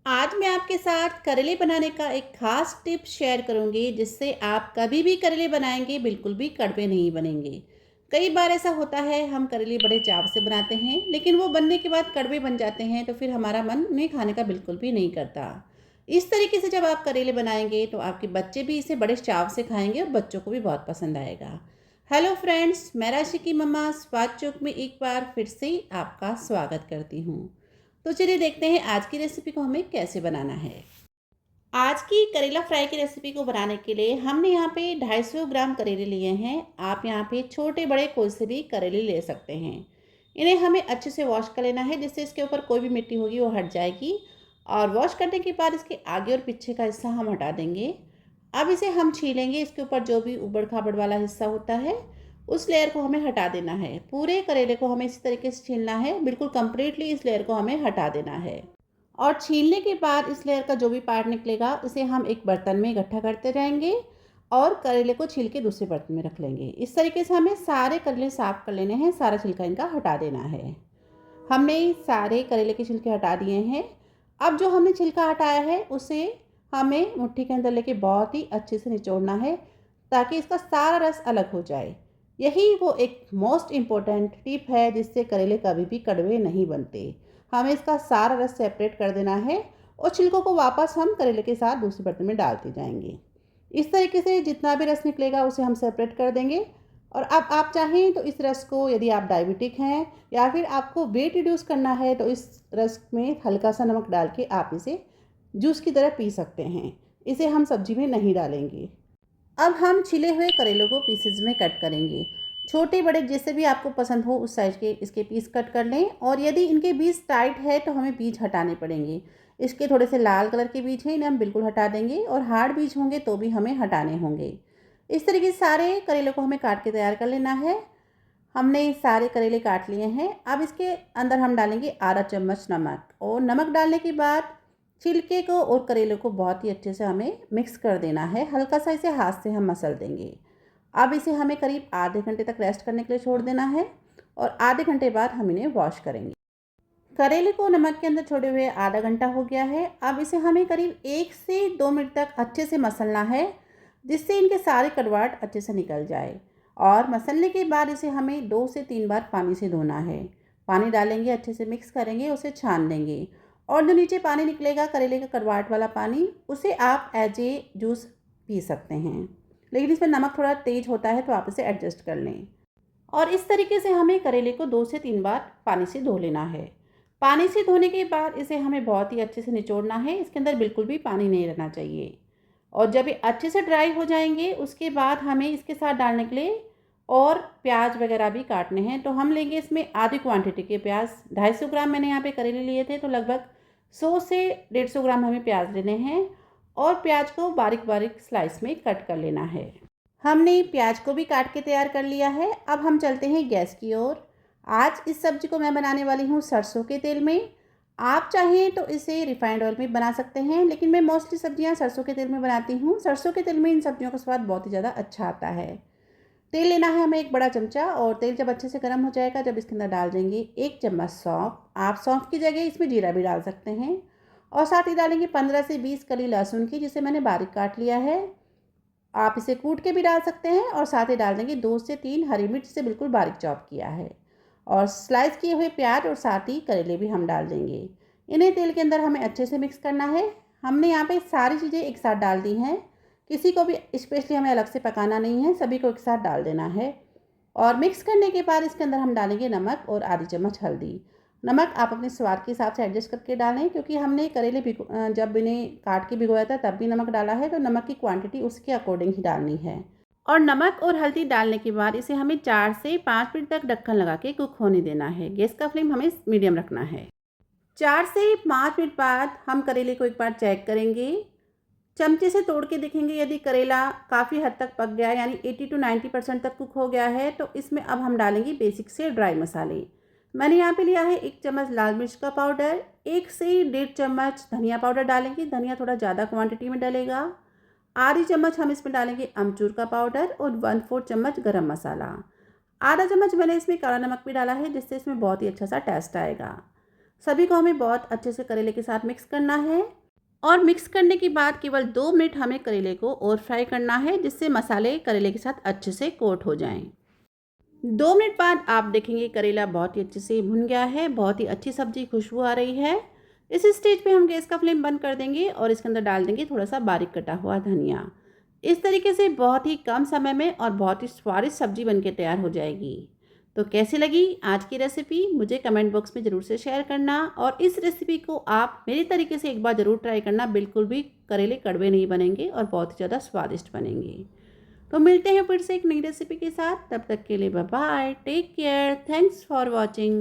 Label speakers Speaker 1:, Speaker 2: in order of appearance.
Speaker 1: आज मैं आपके साथ करेले बनाने का एक ख़ास टिप शेयर करूंगी जिससे आप कभी भी करेले बनाएंगे बिल्कुल भी कड़वे नहीं बनेंगे। कई बार ऐसा होता है हम करेले बड़े चाव से बनाते हैं लेकिन वो बनने के बाद कड़वे बन जाते हैं तो फिर हमारा मन उन्हें खाने का बिल्कुल भी नहीं करता। इस तरीके से जब आप करेले बनाएंगे तो आपके बच्चे भी इसे बड़े चाव से खाएंगे और बच्चों को भी बहुत पसंद आएगा। हेलो फ्रेंड्स, मैं राशि की मम्मा स्वाद चौक में एक बार फिर से आपका स्वागत करती हूँ। तो चलिए देखते हैं आज की रेसिपी को हमें कैसे बनाना है। आज की करेला फ्राई की रेसिपी को बनाने के लिए हमने यहाँ पे 250 ग्राम करेले लिए हैं। आप यहाँ पे छोटे बड़े कोई से भी करेले ले सकते हैं। इन्हें हमें अच्छे से वॉश कर लेना है जिससे इसके ऊपर कोई भी मिट्टी होगी वो हट जाएगी। और वॉश करने के बाद इसके आगे और पीछे का हिस्सा हम हटा देंगे। अब इसे हम छीलेंगे। इसके ऊपर जो भी ऊबड़ खाबड़ वाला हिस्सा होता है उस लेयर को हमें हटा देना है। पूरे करेले को हमें इसी तरीके से छीलना है, बिल्कुल कंप्लीटली इस लेयर को हमें हटा देना है। और छीलने के बाद इस लेयर का जो भी पार्ट निकलेगा उसे हम एक बर्तन में इकट्ठा करते जाएंगे और करेले को छील के दूसरे बर्तन में रख लेंगे। इस तरीके से हमें सारे करेले साफ कर लेने हैं, सारा छिलका इनका हटा देना है। हमने सारे करेले के छिलके हटा दिए हैं। अब जो हमने छिलका हटाया है उसे हमें मुट्ठी के अंदर लेके बहुत ही अच्छे से निचोड़ना है ताकि इसका सारा रस अलग हो जाए। यही वो एक मोस्ट इम्पोर्टेंट टिप है जिससे करेले कभी भी कड़वे नहीं बनते। हमें इसका सारा रस सेपरेट कर देना है और छिलकों को वापस हम करेले के साथ दूसरे बर्तन में डालते जाएंगे। इस तरीके से जितना भी रस निकलेगा उसे हम सेपरेट कर देंगे। और अब आप चाहें तो इस रस को, यदि आप डायबिटिक हैं या फिर आपको वेट रिड्यूस करना है, तो इस रस में हल्का सा नमक डाल के आप इसे जूस की तरह पी सकते हैं। इसे हम सब्जी में नहीं डालेंगे। अब हम छिले हुए करेलों को पीसेज में कट करेंगे। छोटे बड़े जैसे भी आपको पसंद हो उस साइज के इसके पीस कट कर लें। और यदि इनके बीज टाइट है तो हमें बीज हटाने पड़ेंगे। इसके थोड़े से लाल कलर के बीज हैं, इन्हें हम बिल्कुल हटा देंगे। और हार्ड बीज होंगे तो भी हमें हटाने होंगे। इस तरीके से सारे करेलों को हमें काट के तैयार कर लेना है। हमने सारे करेले काट लिए हैं। अब इसके अंदर हम डालेंगे आधा चम्मच नमक। और नमक डालने के बाद छिलके को और करेले को बहुत ही अच्छे से हमें मिक्स कर देना है। हल्का सा इसे हाथ से हम मसल देंगे। अब इसे हमें करीब आधे घंटे तक रेस्ट करने के लिए छोड़ देना है। और आधे घंटे बाद हम इन्हें वॉश करेंगे। करेले को नमक के अंदर छोड़े हुए आधा घंटा हो गया है। अब इसे हमें करीब 1 से 2 मिनट तक अच्छे से मसलना है जिससे इनके सारे कड़वाहट अच्छे से निकल जाए। और मसलने के बाद इसे हमें 2 से 3 बार पानी से धोना है। पानी डालेंगे, अच्छे से मिक्स करेंगे, उसे छान देंगे। और जो नीचे पानी निकलेगा करेले का कड़वाहट वाला पानी, उसे आप एज ए जूस पी सकते हैं। लेकिन इसमें नमक थोड़ा तेज़ होता है तो आप इसे एडजस्ट कर लें। और इस तरीके से हमें करेले को 2 से 3 बार पानी से धो लेना है। पानी से धोने के बाद इसे हमें बहुत ही अच्छे से निचोड़ना है। इसके अंदर बिल्कुल भी पानी नहीं रहना चाहिए। और जब ये अच्छे से ड्राई हो जाएंगे उसके बाद हमें इसके साथ डालने के लिए और प्याज वगैरह भी काटने हैं। तो हम लेंगे इसमें आधी क्वांटिटी के प्याज। 250 ग्राम मैंने यहाँ पे करेले लिए थे तो लगभग 100 से 150 ग्राम हमें प्याज लेने हैं। और प्याज को बारीक बारीक स्लाइस में कट कर लेना है। हमने प्याज को भी काट के तैयार कर लिया है। अब हम चलते हैं गैस की ओर। आज इस सब्जी को मैं बनाने वाली हूँ सरसों के तेल में। आप चाहें तो इसे रिफाइंड ऑयल में बना सकते हैं, लेकिन मैं मोस्टली सब्जियां सरसों के तेल में बनाती हूँ। सरसों के तेल में इन सब्जियों का स्वाद बहुत ही ज़्यादा अच्छा आता है। तेल लेना है हमें एक बड़ा चमचा। और तेल जब अच्छे से गर्म हो जाएगा, जब इसके अंदर डाल देंगे 1 चम्मच सौंफ। आप सौंफ की जगह इसमें जीरा भी डाल सकते हैं। और साथ ही डालेंगे 15 से 20 कली लहसुन की, जिसे मैंने बारीक काट लिया है। आप इसे कूट के भी डाल सकते हैं। और साथ ही डाल देंगे 2 से 3 हरी मिर्च, से बिल्कुल बारीक चॉप किया है। और स्लाइस किए हुए प्याज और साथ ही करेले भी हम डाल देंगे। इन्हें तेल के अंदर हमें अच्छे से मिक्स करना है। हमने यहाँ पे सारी चीज़ें एक साथ डाल दी हैं। किसी को भी स्पेशली हमें अलग से पकाना नहीं है, सभी को एक साथ डाल देना है। और मिक्स करने के बाद इसके अंदर हम डालेंगे नमक और आधी चम्मच हल्दी। नमक आप अपने स्वाद के हिसाब से एडजस्ट करके डालें, क्योंकि हमने करेले जब इन्हें काट के भिगोया था तब भी नमक डाला है, तो नमक की क्वांटिटी उसके अकॉर्डिंग ही डालनी है। और नमक और हल्दी डालने के बाद इसे हमें 4 से 5 मिनट तक ढक्कन लगा के कुक होने देना है। गैस का फ्लेम हमें मीडियम रखना है। 4 से 5 मिनट बाद हम करेले को एक बार चेक करेंगे। चमचे से तोड़ के देखेंगे, यदि करेला काफ़ी हद तक पक गया है, यानी 80 से 90% तक कुक हो गया है, तो इसमें अब हम डालेंगे बेसिक से ड्राई मसाले। मैंने यहाँ पे लिया है 1 चम्मच लाल मिर्च का पाउडर, 1 से 1.5 चम्मच धनिया पाउडर डालेंगे। धनिया थोड़ा ज़्यादा क्वांटिटी में डलेगा। आधी चम्मच हम इसमें डालेंगे अमचूर का पाउडर और 1/4 चम्मच गरम मसाला। आधा चम्मच मैंने इसमें काला नमक भी डाला है, जिससे इसमें बहुत ही अच्छा सा टेस्ट आएगा। सभी को हमें बहुत अच्छे से करेले के साथ मिक्स करना है और मिक्स करने के बाद केवल 2 मिनट हमें करेले को और फ्राई करना है, जिससे मसाले करेले के साथ अच्छे से कोट हो जाएं। 2 मिनट बाद आप देखेंगे करेला बहुत ही अच्छे से भुन गया है, बहुत ही अच्छी सब्जी खुशबू आ रही है। इस स्टेज पे हम गैस का फ्लेम बंद कर देंगे और इसके अंदर डाल देंगे थोड़ा सा बारीक कटा हुआ धनिया। इस तरीके से बहुत ही कम समय में और बहुत ही स्वादिष्ट सब्जी बनके तैयार हो जाएगी। तो कैसी लगी आज की रेसिपी मुझे कमेंट बॉक्स में ज़रूर से शेयर करना, और इस रेसिपी को आप मेरे तरीके से एक बार ज़रूर ट्राई करना, बिल्कुल भी करेले कड़वे नहीं बनेंगे और बहुत ही ज़्यादा स्वादिष्ट बनेंगे। तो मिलते हैं फिर से एक नई रेसिपी के साथ, तब तक के लिए bye bye, take care, thanks for watching.